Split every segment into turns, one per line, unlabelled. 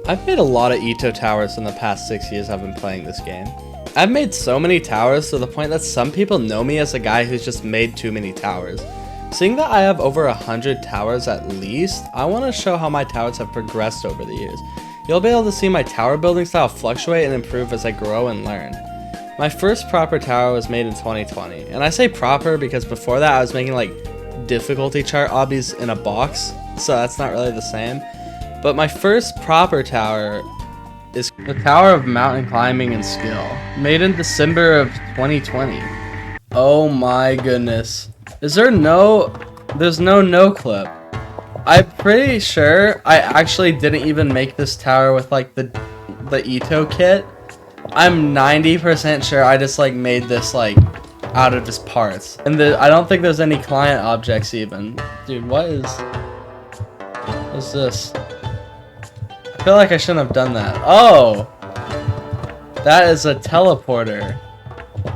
I've made a lot of EToH towers in the past 6 years I've been playing this game. I've made so many towers to the point that some people know me as a guy who's just made too many towers. Seeing that I have over 100 towers at least, I want to show how my towers have progressed over the years. You'll be able to see my tower building style fluctuate and improve as I grow and learn. My first proper tower was made in 2020, and I say proper because before that I was making like difficulty chart obbies in a box, so that's not really the same. But my first proper tower is the Tower of Mountain Climbing and Skill, made in December of 2020. Oh my goodness. There's no clip. I'm pretty sure I actually didn't even make this tower with like the EToH kit. I'm 90% sure I just like made this like out of just parts. And I don't think there's any client objects even. Dude, what is this? I feel like I shouldn't have done that. Oh! That is a teleporter.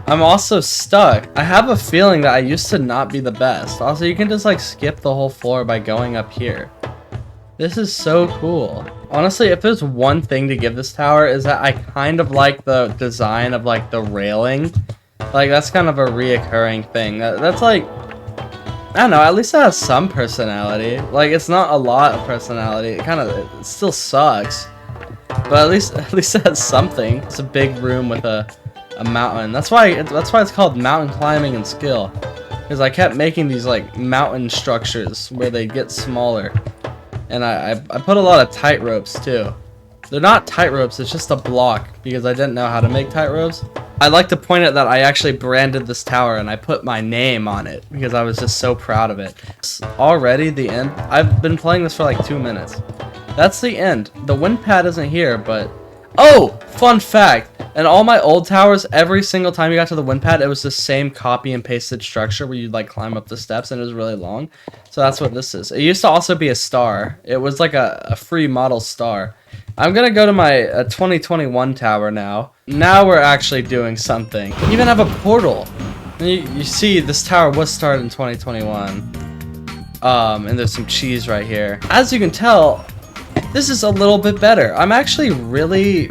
I'm also stuck. I have a feeling that I used to not be the best. Also, you can just like skip the whole floor by going up here. This is so cool. Honestly, if there's one thing to give this tower is that I kind of like the design of like the railing. Like that's kind of a reoccurring thing. That's like, I don't know, at least it has some personality. Like it's not a lot of personality. It still sucks. But at least it has something. It's a big room with a mountain. That's why it's called Mountain Climbing and Skill. Because I kept making these like mountain structures where they get smaller. And I put a lot of tight ropes too. They're not tight ropes, it's just a block because I didn't know how to make tight ropes. I'd like to point out that I actually branded this tower and I put my name on it because I was just so proud of it. It's already the end. I've been playing this for like 2 minutes. That's the end. The wind pad isn't here, but... Oh! Fun fact! In all my old towers, every single time you got to the wind pad, it was the same copy and pasted structure where you'd like climb up the steps and it was really long. So that's what this is. It used to also be a star. It was like a free model star. I'm gonna go to my 2021 tower now. Now we're actually doing something. We even have a portal. And you see this tower was started in 2021. And there's some cheese right here. As you can tell, this is a little bit better. I'm actually really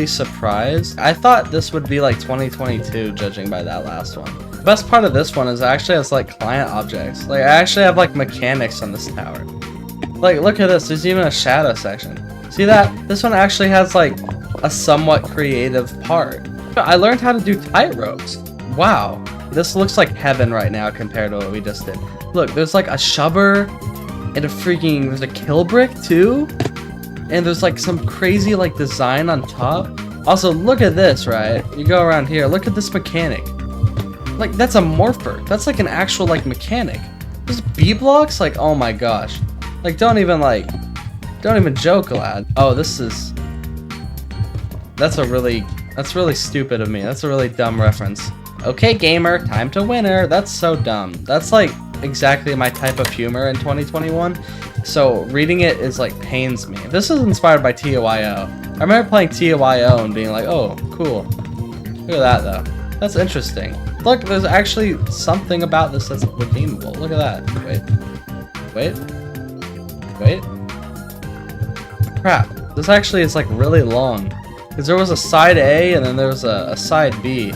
surprised. I thought this would be like 2022 judging by that last one. The best part of this one is it actually has like client objects. Like I actually have like mechanics on this tower. Like look at this, there's even a shadow section. See that? This one actually has like a somewhat creative part. I learned how to do tight ropes. Wow. This looks like heaven right now compared to what we just did. Look, there's like a shover. And there's a kill brick too, and there's like some crazy like design on top. Also, look at this, right? You go around here, look at this mechanic. Like that's a morpher. That's like an actual like mechanic. There's B blocks, like oh my gosh. Like don't even joke, lad. Oh, that's really stupid of me. That's a really dumb reference. Okay, gamer, time to winner. That's so dumb. That's like exactly my type of humor in 2021, so reading it is like pains me. This is inspired by EToH. I remember playing EToH and being like, oh cool, look at that though, that's interesting. Look, there's actually something about this that's redeemable. Look at that. Wait, crap, this actually is like really long because there was a side A and then there was a side B.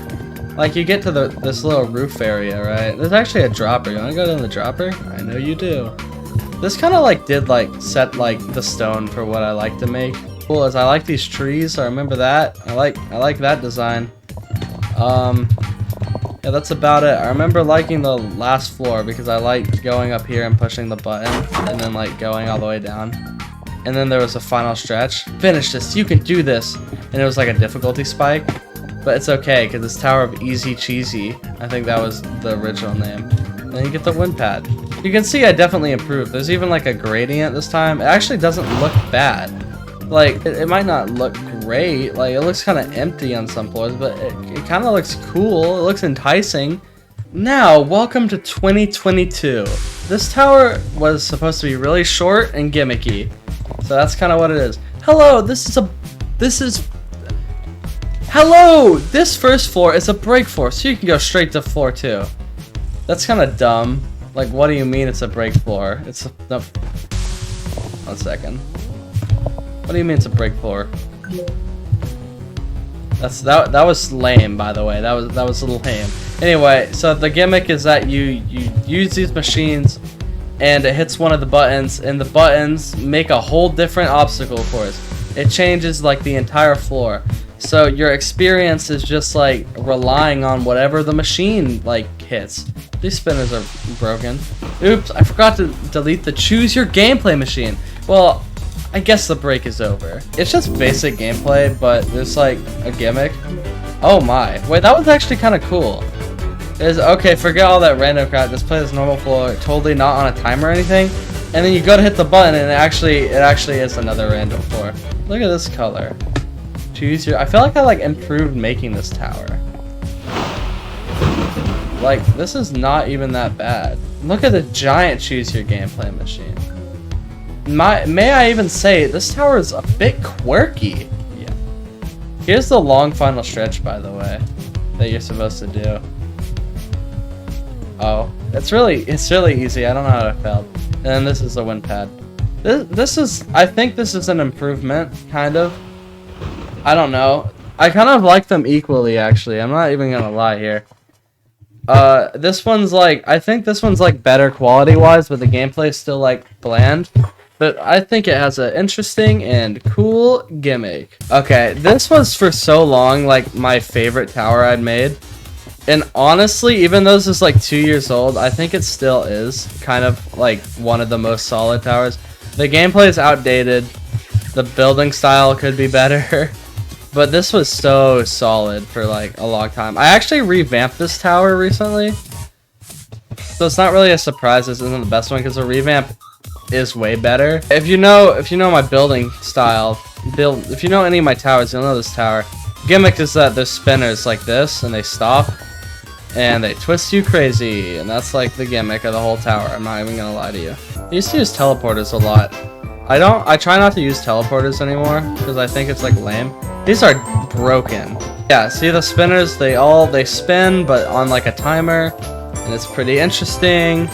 Like, you get to this little roof area, right? There's actually a dropper. You want to go down the dropper? I know you do. This kind of, like, did, like, set, like, the stone for what I like to make. Cool, as I like these trees, so I remember that. I like that design. Yeah, that's about it. I remember liking the last floor because I liked going up here and pushing the button and then, like, going all the way down. And then there was a final stretch. Finish this. You can do this. And it was, like, a difficulty spike. But it's okay, because it's Tower of Easy Cheesy. I think that was the original name. And then you get the wind pad. You can see I definitely improved. There's even like a gradient this time. It actually doesn't look bad. Like, it might not look great. Like, it looks kind of empty on some floors, but it kind of looks cool. It looks enticing. Now, welcome to 2022. This tower was supposed to be really short and gimmicky. So that's kind of what it is. Hello, Hello! This first floor is a break floor, so you can go straight to floor 2. That's kind of dumb. Like, what do you mean it's a break floor? It's a... No. 1 second. What do you mean it's a brick floor? That was lame, by the way. That was a little lame. Anyway, so the gimmick is that you use these machines, and it hits one of the buttons, and the buttons make a whole different obstacle course. It changes like the entire floor. So your experience is just like relying on whatever the machine like hits. These spinners are broken. Oops, I forgot to delete the choose your gameplay machine. Well, I guess the break is over. It's just basic gameplay, but there's like a gimmick. Oh my. Wait, that was actually kind of cool. Okay, forget all that random crap. Just play this normal floor, totally not on a timer or anything. And then you go to hit the button and it actually is another random floor. Look at this color. Choose your... I feel like I like improved making this tower. Like, this is not even that bad. Look at the giant choose your gameplay machine. May I even say, this tower is a bit quirky. Yeah. Here's the long final stretch, by the way, that you're supposed to do. Oh, it's really easy. I don't know how I failed. And then this is the wind pad. I think this is an improvement, kind of. I don't know. I kind of like them equally, actually. I'm not even gonna lie here. This one's like, I think this one's like better quality-wise, but the gameplay is still like bland. But I think it has an interesting and cool gimmick. Okay, this was for so long like my favorite tower I'd made. And honestly, even though this is like 2 years old, I think it still is kind of like one of the most solid towers. The gameplay is outdated. The building style could be better. But this was so solid for like a long time. I actually revamped this tower recently. So it's not really a surprise this isn't the best one because the revamp is way better. If you know my building style, if you know any of my towers, you'll know this tower. Gimmick is that there's spinners like this and they stop and they twist you crazy, and that's like the gimmick of the whole tower. I'm not even gonna lie to you. I used to use teleporters a lot. I try not to use teleporters anymore because I think it's like lame. These are broken. Yeah, see the spinners, they spin but on like a timer, and it's pretty interesting.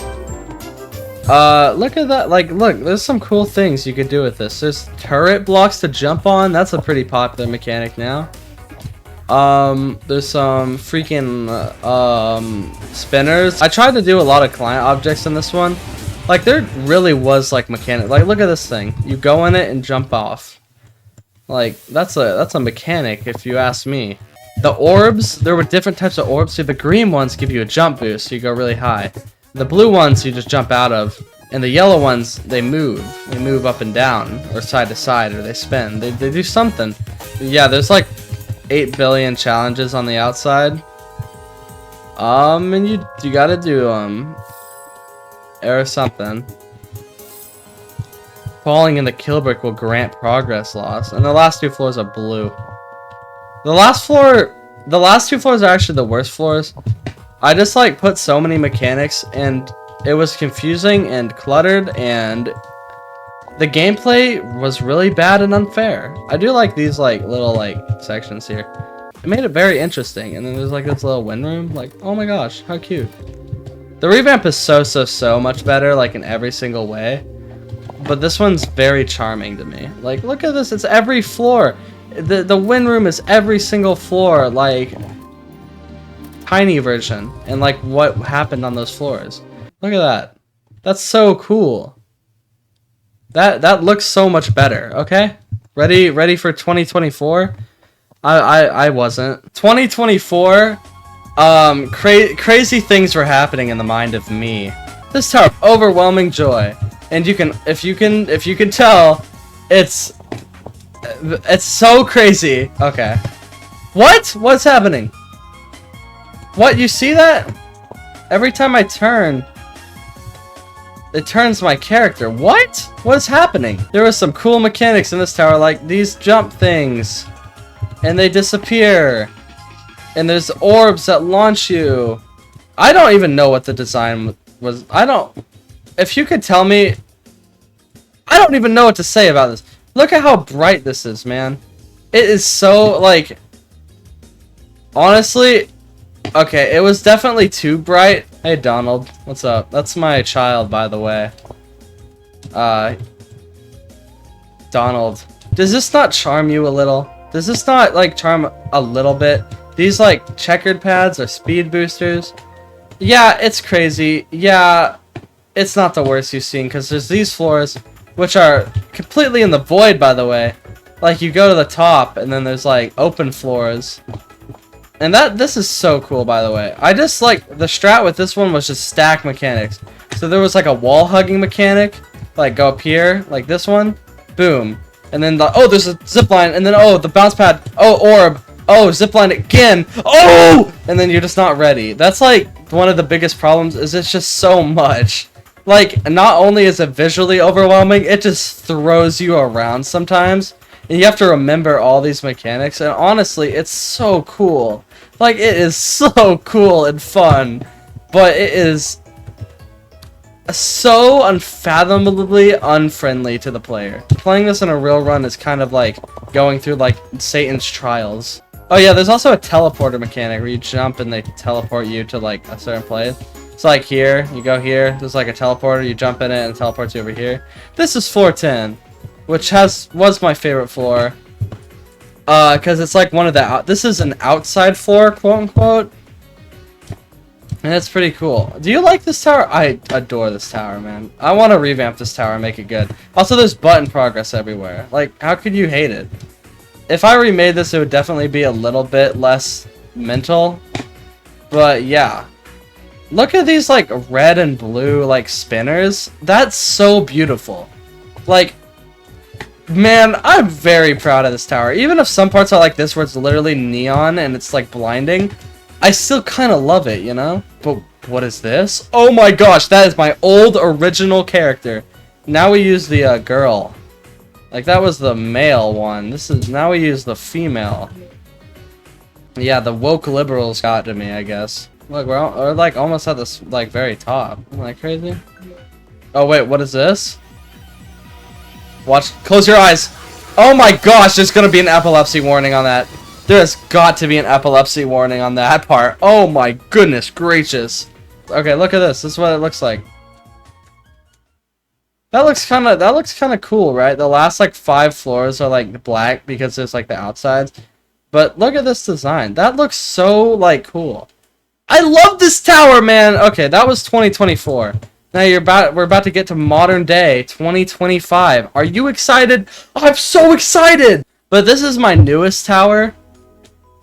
Look at that, like look, there's some cool things you could do with this. There's turret blocks to jump on, that's a pretty popular mechanic now. There's some freaking spinners. I tried to do a lot of client objects in this one. Like there really was like mechanic. Like look at this thing. You go in it and jump off. Like that's a mechanic if you ask me. The orbs, there were different types of orbs. See, the green ones give you a jump boost, so you go really high. The blue ones you just jump out of, and the yellow ones they move. They move up and down, or side to side, or they spin. They do something. Yeah, there's like 8 billion challenges on the outside. And you gotta do or something. Falling in the kill brick will grant progress loss, and the last 2 floors are blue. The last 2 floors are actually the worst floors. I just like put so many mechanics, and it was confusing and cluttered, and the gameplay was really bad and unfair. I do like these like little like sections here. It made it very interesting, and then there's like this little wind room. Like, oh my gosh, how cute. The revamp is so much better, like in every single way. But this one's very charming to me. Like, look at this, it's every floor. The wind room is every single floor, like tiny version, and like what happened on those floors. Look at that. That's so cool. That looks so much better. Okay, ready for 2024? I wasn't. 2024. Crazy things were happening in the mind of me. This tower, overwhelming joy, and if you can tell, it's so crazy. Okay, what's happening? What, you see that? Every time I turn, it turns my character. What is happening? There was some cool mechanics in this tower, like these jump things, and they disappear. And there's orbs that launch you. I don't even know what the design was. If you could tell me, I don't even know what to say about this. Look at how bright this is, man. It is so, like, honestly, okay, it was definitely too bright. Hey, Donald, what's up? That's my child, by the way. Donald. Does this not charm you a little? Does this not, like, charm a little bit? These, like, checkered pads are speed boosters. Yeah, it's crazy. Yeah, it's not the worst you've seen, because there's these floors, which are completely in the void, by the way. Like, you go to the top, and then there's, like, open floors. And this is so cool, by the way. I just, like, the strat with this one was just stack mechanics. So there was, like, a wall-hugging mechanic. Like, go up here, like this one. Boom. And then, oh, there's a zipline, and then, oh, the bounce pad. Oh, orb. Oh, zipline again. Oh! And then you're just not ready. That's, like, one of the biggest problems, is it's just so much. Like, not only is it visually overwhelming, it just throws you around sometimes. And you have to remember all these mechanics, and honestly, it's so cool. Like, it is so cool and fun, but it is so unfathomably unfriendly to the player. Playing this in a real run is kind of like going through, like, Satan's trials. Oh yeah, there's also a teleporter mechanic where you jump and they teleport you to, like, a certain place. It's like here, you go here, there's like a teleporter, you jump in it and it teleports you over here. This is floor 10. Which was my favorite floor, because it's like one of the this is an outside floor, quote unquote, and it's pretty cool. Do you like this tower? I adore this tower, man. I want to revamp this tower and make it good. Also, there's button progress everywhere. Like, how could you hate it? If I remade this, it would definitely be a little bit less mental, but yeah. Look at these, like, red and blue, like, spinners. That's so beautiful. Like, man, I'm very proud of this tower. Even if some parts are like this where it's literally neon and it's like blinding, I still kind of love it, you know? But what is this? Oh my gosh, that is my old original character. Now we use the girl. Like, that was the male one. Now we use the female. Yeah, the woke liberals got to me, I guess. Look, we're like almost at this, like, very top. Am I crazy? Oh wait, what is this? Watch. Close your eyes. Oh my gosh, there's gonna be an epilepsy warning on that. There's got to be an epilepsy warning on that part. Oh my goodness gracious. Okay, look at this. This is what it looks like. That looks kind of cool, right? The last like 5 floors are like black because there's like the outsides. But look at this design. That looks so like cool. I love this tower, man. Okay, that was 2024. Now we're about to get to modern day 2025. Are you excited? Oh, I'm so excited! But this is my newest tower.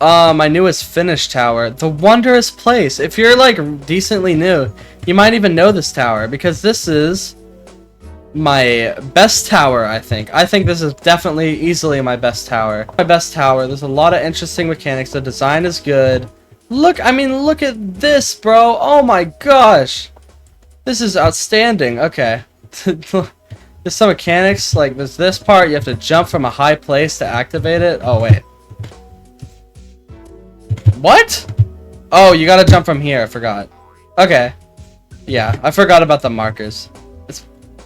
My newest finished tower. The Wondrous Place. If you're like decently new, you might even know this tower because this is my best tower, I think. I think this is definitely easily my best tower. My best tower. There's a lot of interesting mechanics. The design is good. Look, I mean, look at this, bro. Oh my gosh. This is outstanding. Okay. There's some mechanics, like there's this part, you have to jump from a high place to activate it. Oh, wait. What? Oh, you gotta jump from here, I forgot. Okay. Yeah, I forgot about the markers.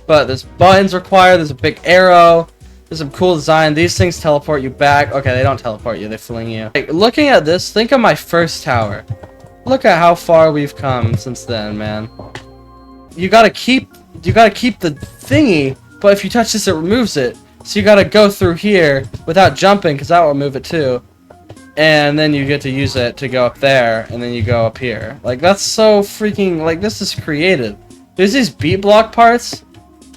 But there's buttons required, there's a big arrow, there's some cool design. These things teleport you back. Okay, they don't teleport you, they fling you. Like, looking at this, think of my first tower. Look at how far we've come since then, man. You gotta keep the thingy, but if you touch this, it removes it. So you gotta go through here without jumping, because that will remove it too. And then you get to use it to go up there, and then you go up here. Like, that's so freaking, like, this is creative. There's these beat block parts,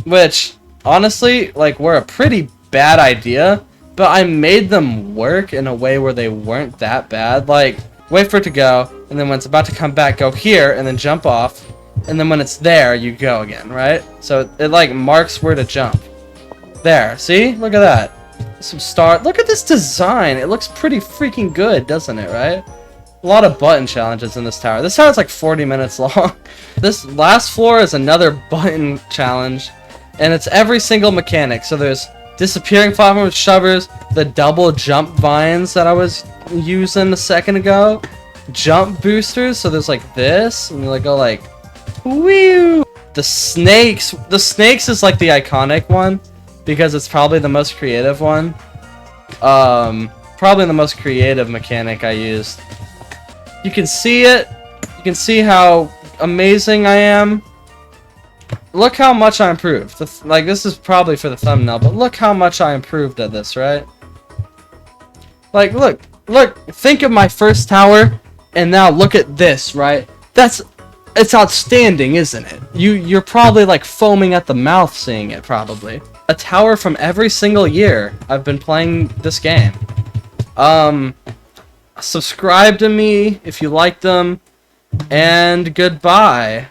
which, honestly, like, were a pretty bad idea, but I made them work in a way where they weren't that bad. Like, wait for it to go, and then when it's about to come back, go here, and then jump off. And then when it's there, you go again, right? So it like marks where to jump. There, see? Look at that. Some star. Look at this design. It looks pretty freaking good, doesn't it, right? A lot of button challenges in this tower. This tower's like 40 minutes long. This last floor is another button challenge. And it's every single mechanic. So there's disappearing platforms, shovers, the double jump vines that I was using a second ago. Jump boosters. So there's like this. And you like go like... Woo! The snakes is like the iconic one because it's probably the most creative one. Probably the most creative mechanic I used. You can see it. You can see how amazing I am. look how much I improved. Like, this is probably for the thumbnail, but look how much I improved at this, right? Like, look, think of my first tower, and now look at this, right? It's outstanding, isn't it? You're probably like foaming at the mouth seeing it, probably. A tower from every single year I've been playing this game. Subscribe to me if you like them, and goodbye.